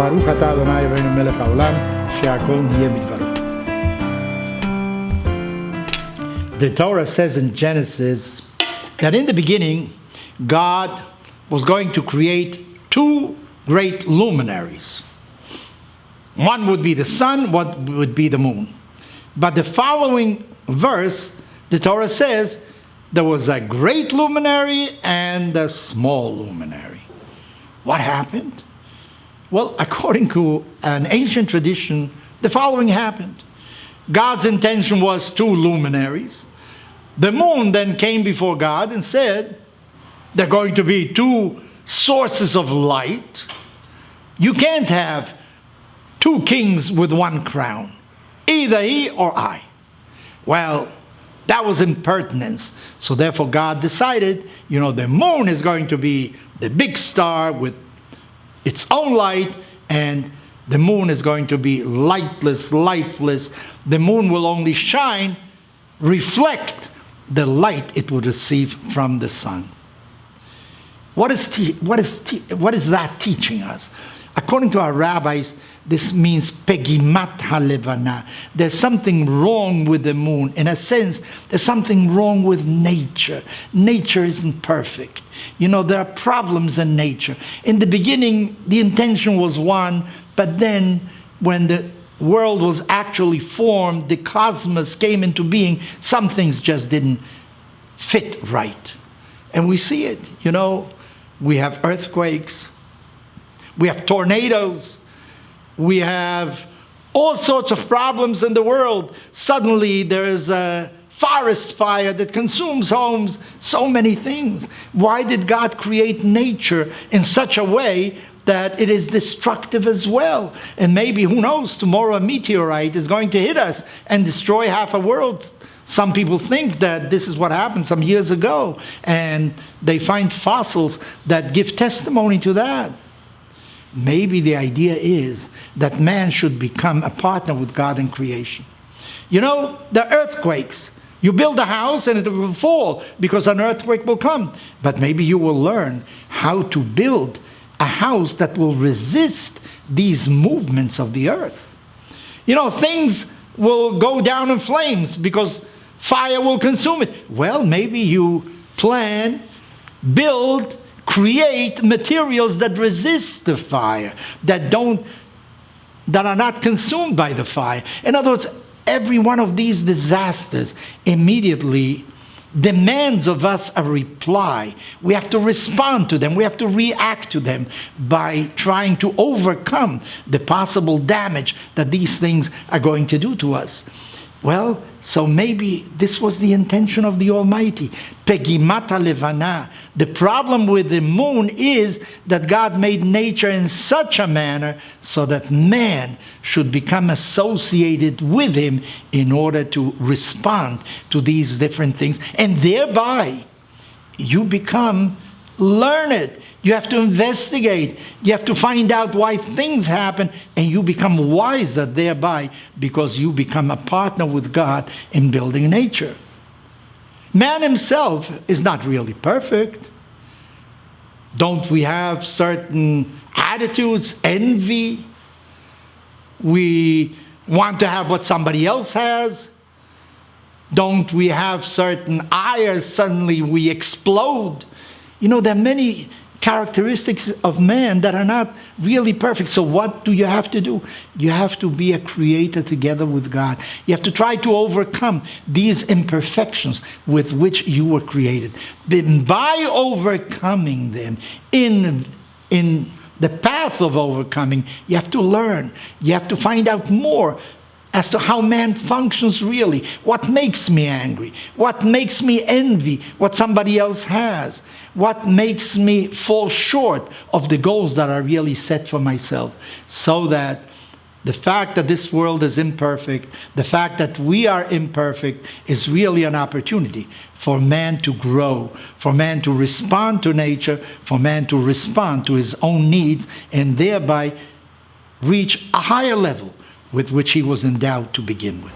ברוך אתה אדוני אלוהינו מלך העולם, שהכל נהיה בדברו. The Torah says in Genesis that in the beginning, God was going to create two great luminaries. One would be the sun, one would be the moon. But the following verse, the Torah says, there was a great luminary and a small luminary. What happened? Well, according to an ancient tradition, the following happened. God's intention was two luminaries. The moon then came before God and said, there are going to be two sources of light. You can't have two kings with one crown, either he or I. Well, that was impertinence. So therefore God decided, the moon is going to be the big star with its own light, and the moon is going to be lightless, lifeless. The moon will only shine, reflect the light it will receive from the sun. What is that teaching us? According to our rabbis, this means pegimat halevana. There's something wrong with the moon. In a sense, there's something wrong with nature. Nature isn't perfect. There are problems in nature. In the beginning, the intention was one, but then when the world was actually formed, the cosmos came into being, some things just didn't fit right. And we see it, we have earthquakes, we have tornadoes, we have all sorts of problems in the world. Suddenly there is a forest fire that consumes homes, so many things. Why did God create nature in such a way that it is destructive as well? And maybe, who knows, tomorrow a meteorite is going to hit us and destroy half a world. Some people think that this is what happened some years ago, and they find fossils that give testimony to that. Maybe the idea is that man should become a partner with God in creation. The earthquakes. You build a house and it will fall because an earthquake will come. But maybe you will learn how to build a house that will resist these movements of the earth. Things will go down in flames because fire will consume it. Well, maybe you plan, build, create materials that resist the fire, that are not consumed by the fire. In other words, every one of these disasters immediately demands of us a reply. We have to respond to them. We have to react to them by trying to overcome the possible damage that these things are going to do to us. Well, so maybe this was the intention of the Almighty. Pegimata levana. The problem with the moon is that God made nature in such a manner so that man should become associated with him in order to respond to these different things. And thereby, you become learned. You have to investigate. You have to find out why things happen, and you become wiser thereby because you become a partner with God in building nature. Man himself is not really perfect. Don't we have certain attitudes, envy? We want to have what somebody else has. Don't we have certain ires? Suddenly we explode. There are many characteristics of man that are not really perfect. So what do you have to do? You have to be a creator together with God. You have to try to overcome these imperfections with which you were created. Then by overcoming them, in the path of overcoming, you have to learn. You have to find out more as to how man functions really. What makes me angry? What makes me envy what somebody else has? What makes me fall short of the goals that I really set for myself? So that the fact that this world is imperfect, the fact that we are imperfect, is really an opportunity for man to grow, for man to respond to nature, for man to respond to his own needs, and thereby reach a higher level with which he was endowed to begin with.